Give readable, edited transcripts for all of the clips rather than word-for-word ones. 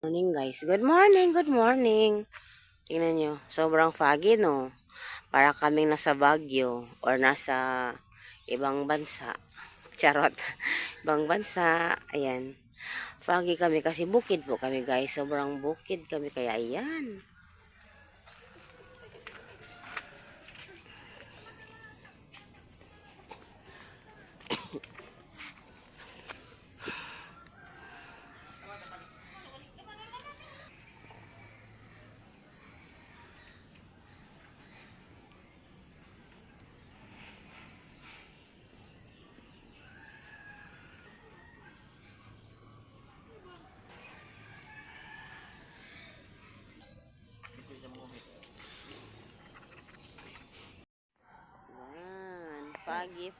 Morning guys. Good morning, good morning. Tingnan nyo, sobrang foggy no. Para kaming nasa Baguio or nasa ibang bansa. Charot. Ibang bansa. Ayan. Foggy kami kasi bukid po kami guys. Sobrang bukid kami kaya ayan. Ayan.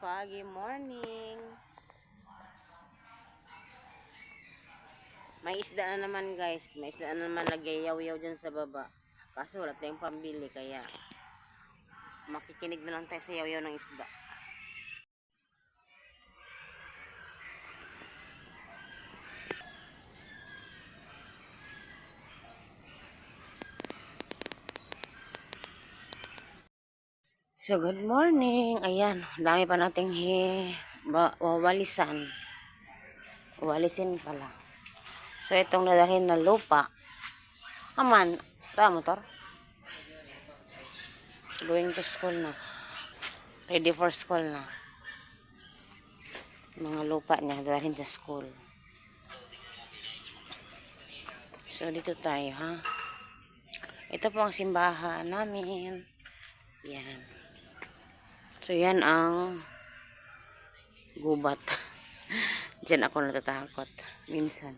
Foggy morning. May isda na naman guys. May isda na naman nagyayaw-yaw dyan sa baba. Kaso wala tayong pambili kaya makikinig na lang tayo sa yaw-yaw ng isda. So, good morning. Ayan, dami pa nating wawalisan. Wawalisin pala. So, itong nadalhin na lupa. Aman, ito motor. Going to school na. Ready for school na. Mga lupa niya, dadalhin sa school. So, dito tayo, ha? Ito po ang simbahan namin. Yan. So, yan ang gubat. Diyan ako natatakot. Minsan.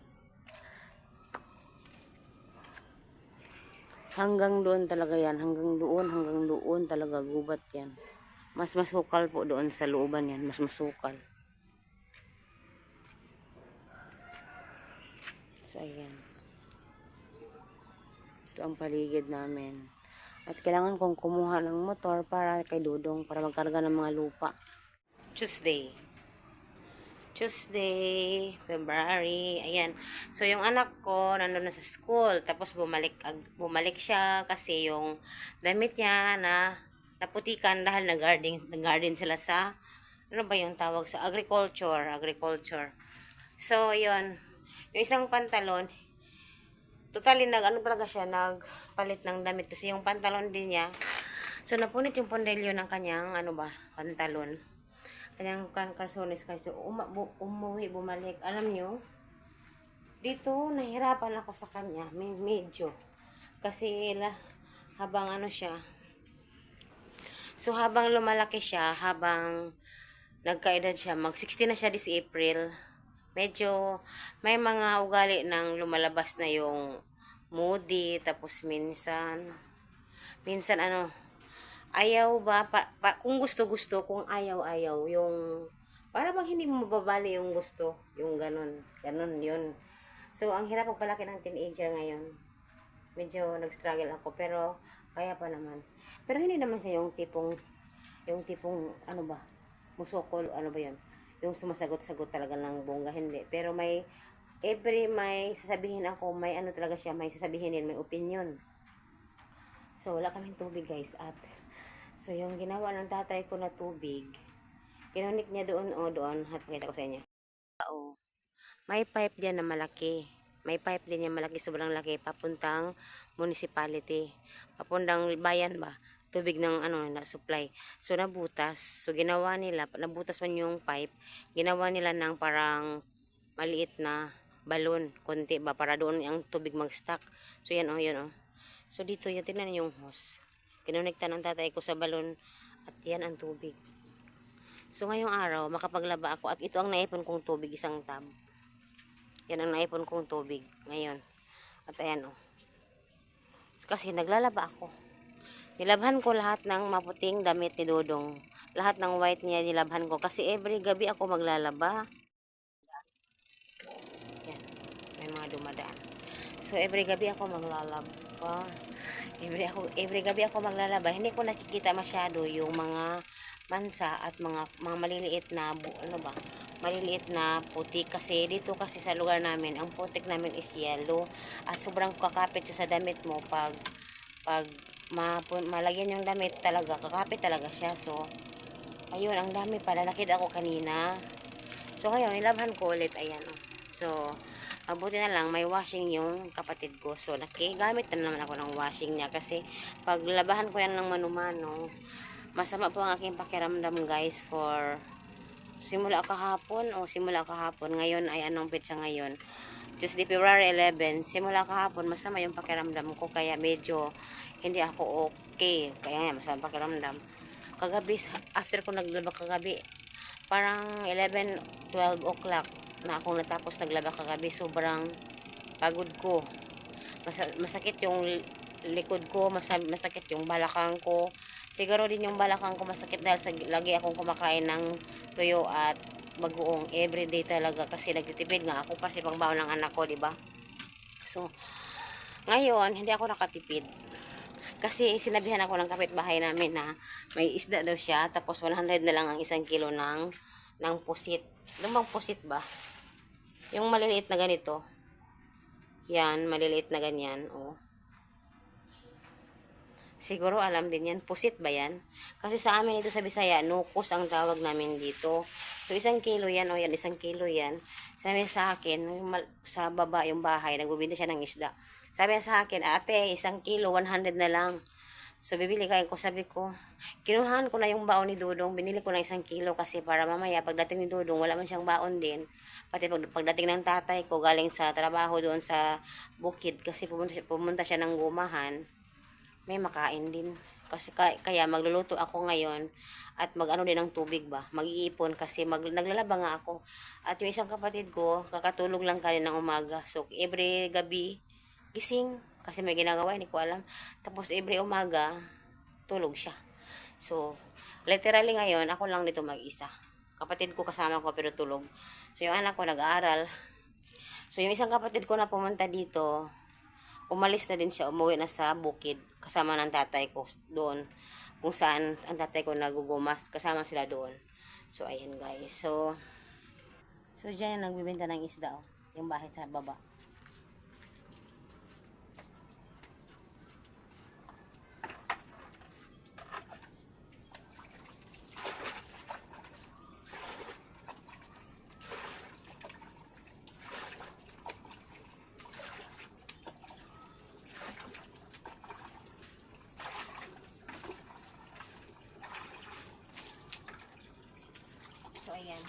Hanggang doon talaga yan. Hanggang doon talaga gubat yan. Mas masukal po doon sa looban yan. Mas masukal. So, ayan. Ito ang paligid namin. At kailangan kong kumuha ng motor para kay Dudong para magkarga ng mga lupa. Tuesday, February. Ayan. So, yung anak ko nandun na sa school. Tapos, bumalik siya kasi yung damit niya na naputikan dahil nag-garden sila sa, ano ba yung tawag sa agriculture. So, yun. Yung isang pantalon, totally ano talaga siya, nagpalit ng damit kasi yung pantalon din niya. So, napunit yung pondelyo ng kanyang, pantalon. Kanyang kalsones kasi bumalik. Alam nyo, dito, nahirapan ako sa kanya, medyo. Kasi, habang siya, so, habang lumalaki siya, habang nagkaedad siya, mag-16 na siya this April, medyo may mga ugali ng lumalabas na yung moody, tapos minsan ayaw ba, kung gusto, kung ayaw, yung, para bang hindi mo mababali yung gusto, yung ganun yun. So, ang hirap pagpalaki ng teenager ngayon. Medyo nag-struggle ako, pero kaya pa naman. Pero hindi naman siya yung tipong, musokol, yun? Yung sumasagot-sagot talaga ng bongga, hindi. Pero may sasabihin ako, may talaga siya, may sasabihin din, may opinion. So, wala kaming tubig guys. So, yung ginawa ng tatay ko na tubig, kinunik niya doon, at pakita ko sa inyo. May pipe diyan na malaki. May pipe din yan malaki, sobrang laki, papuntang municipality. Papuntang bayan ba? Tubig ng na supply. So nabutas. So nabutas man yung pipe. Ginawa nila ng parang maliit na balon, konti ba para doon ang tubig mag-stack. So yan yun. So dito yung tingnan yung hose. Kinonekta ng tatay ko sa balon at yan ang tubig. So ngayong araw makapaglaba ako at ito ang naipon kong tubig, isang tub. Yan ang naipon kong tubig ngayon. At ayan kasi naglalaba ako. Nilabhan ko lahat ng maputing damit ni Dodong. Lahat ng white niya nilabhan ko. Kasi every gabi ako maglalaba. Yan. May mga dumadaan. So, every gabi ako maglalaba. Every gabi ako maglalaba. Hindi ko nakikita masyado yung mga mansa at mga maliliit na maliliit na putik. Kasi dito kasi sa lugar namin, ang putik namin is yellow. At sobrang kakapit siya sa damit mo pag malagyan yung damit talaga, kakapit talaga siya. So, ayun, ang dami pala. Nakita ko kanina. So, ngayon, ilabhan ko ulit. Ayan, oh. So, mabuti na lang, may washing yung kapatid ko. So, nakigamit na naman ako ng washing niya. Kasi, pag labahan ko yan ng manumano, masama po ang aking pakiramdam, guys, for simula kahapon. Ngayon ay anong petsa ngayon? Tuesday, February 11. Simula kahapon, masama yung pakiramdam ko. Kaya medyo hindi ako okay. Kaya nga, masama pakiramdam. Kagabi, after ko naglaba kagabi, parang 11, 12 o'clock na akong natapos naglaba kagabi. Sobrang pagod ko. Masakit yung likod ko, masakit yung balakang ko. Siguro din yung balakang ko masakit dahil lagi akong kumakain ng tuyo at bagoong everyday talaga kasi nagtitipid nga ako kasi pangbaon ng anak ko, di ba? So, ngayon hindi ako nakatipid. Kasi sinabihan ako ng kapitbahay namin na may isda daw siya tapos 100 na lang ang 1 kilo ng pusit. Lumang pusit ba? Yung maliliit na ganito. Yan, maliliit na ganyan, oh. Siguro alam din yan. Pusit ba yan? Kasi sa amin ito sa Bisaya, nukos ang tawag namin dito. So, 1 kilo yan. O yan, 1 kilo yan. Sabi sa akin, sa baba yung bahay, nagbibinta siya ng isda. Sabi sa akin, ate, 1 kilo, 100 na lang. So, bibili kayo ko. Sabi ko, kinuhaan ko na yung baon ni Dudong. Binili ko na 1 kilo kasi para mamaya, pagdating ni Dudong, wala man siyang baon din. Pati pagdating ng tatay ko, galing sa trabaho doon sa bukid. Kasi pumunta siya ng gumahan, may makain din. Kasi kaya magluluto ako ngayon at mag-ano din ng tubig ba. Mag-iipon kasi naglalaba nga ako. At yung isang kapatid ko, kakatulog lang kanina ng umaga. So, every gabi, gising. Kasi may ginagawa, hindi ko alam. Tapos, every umaga, tulog siya. So, literally ngayon, ako lang dito mag-isa. Kapatid ko kasama ko pero tulog. So, yung anak ko nag-aaral. So, yung isang kapatid ko na pumunta dito, umalis na din siya, umuwi na sa bukid kasama ng tatay ko doon kung saan ang tatay ko nagugumas, kasama sila doon. So ayan guys, so dyan nagbibenta ng isda, oh, yung bahay sa baba. So, ayan.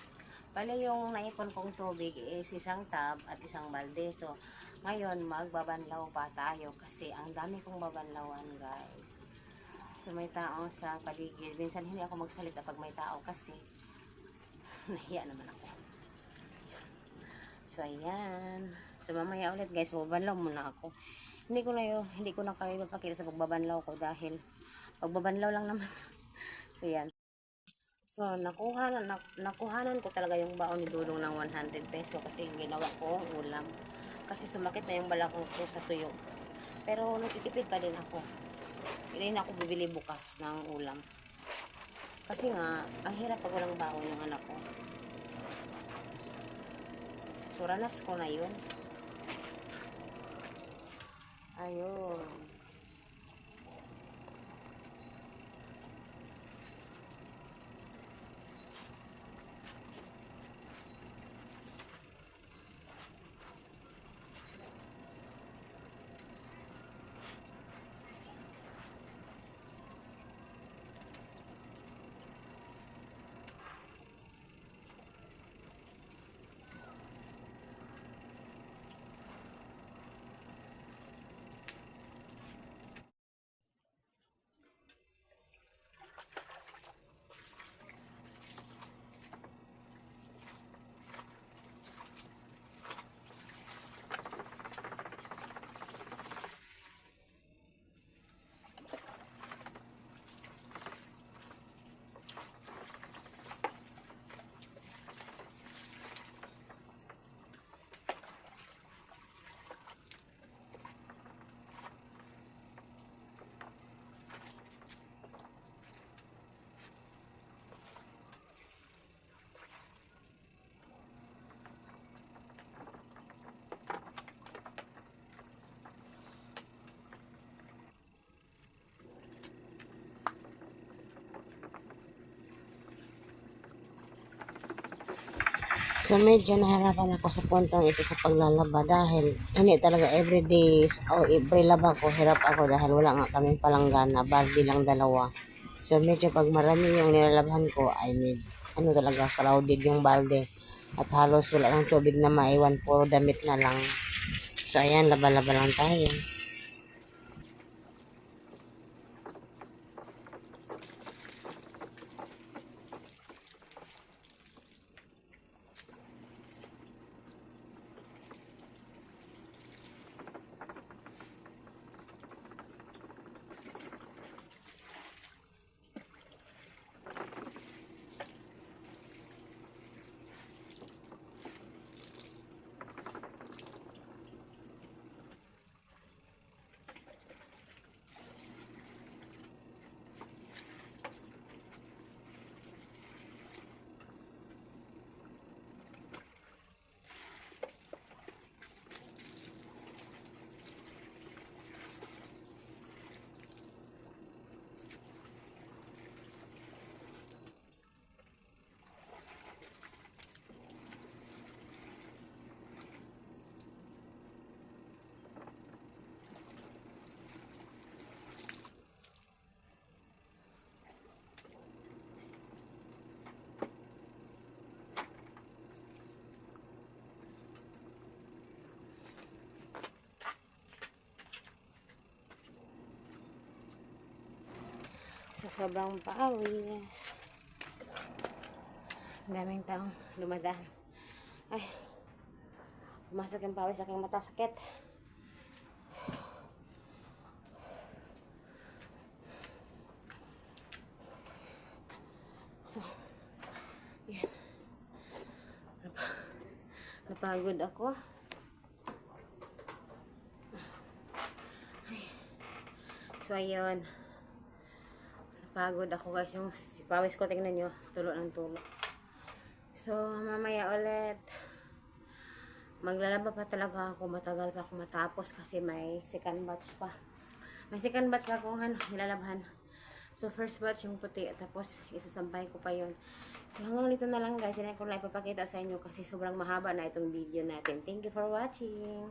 Bale, yung naipon kong tubig is 1 tub at 1 balde. So, ngayon, magbabanlaw pa tayo kasi ang dami kong babanlawan, guys. So, may tao sa paligid. Minsan, hindi ako magsalita pag may tao kasi nahiya naman ako. So, ayan. So, mamaya ulit, guys. Babanlaw muna ako. Hindi ko na kayo mapakita sa pagbabanlaw ko dahil pagbabanlaw lang naman. So, yan. So, nakuhanan ko talaga yung baon ni Dudong ng 100 peso kasi ginawa ko ulam. Kasi sumakit na yung balakang ko sa tuyo. Pero nagtitipid pa din ako. Hindi na ako bibili bukas ng ulam. Kasi nga, ang hirap pag walang baon yung anak ko. So, ranas ko na yun. Ayun. So medyo nahirapan ako sa puntong ito sa paglalaba dahil hindi talaga everyday o every laba ko hirap ako dahil wala nga kaming palanggana, balde lang dalawa. So medyo pag marami yung nilalabhan ko ay ano talaga crowded yung balde at halos wala ng tubig na maiwan, puro damit na lang. So ayan, laba-laba lang tayo. Sa sobrang pawis, daming taong dumadaan. Ay, pumasok yung pawis sa aking mata, sakit. So, yan. Napagod ako. Ay. So, ayun. Napagod ako guys. Yung pawis ko, tingnan nyo. Tulo ng tulo. So, mamaya ulit. Maglalaba pa talaga ako. Matagal pa ako matapos kasi may second batch pa. May second batch pa akong nilalabhan. So, first batch yung puti. Tapos, isasampay ko pa yun. So, hanggang dito na lang guys. Hindi ko lang ipapakita sa inyo kasi sobrang mahaba na itong video natin. Thank you for watching.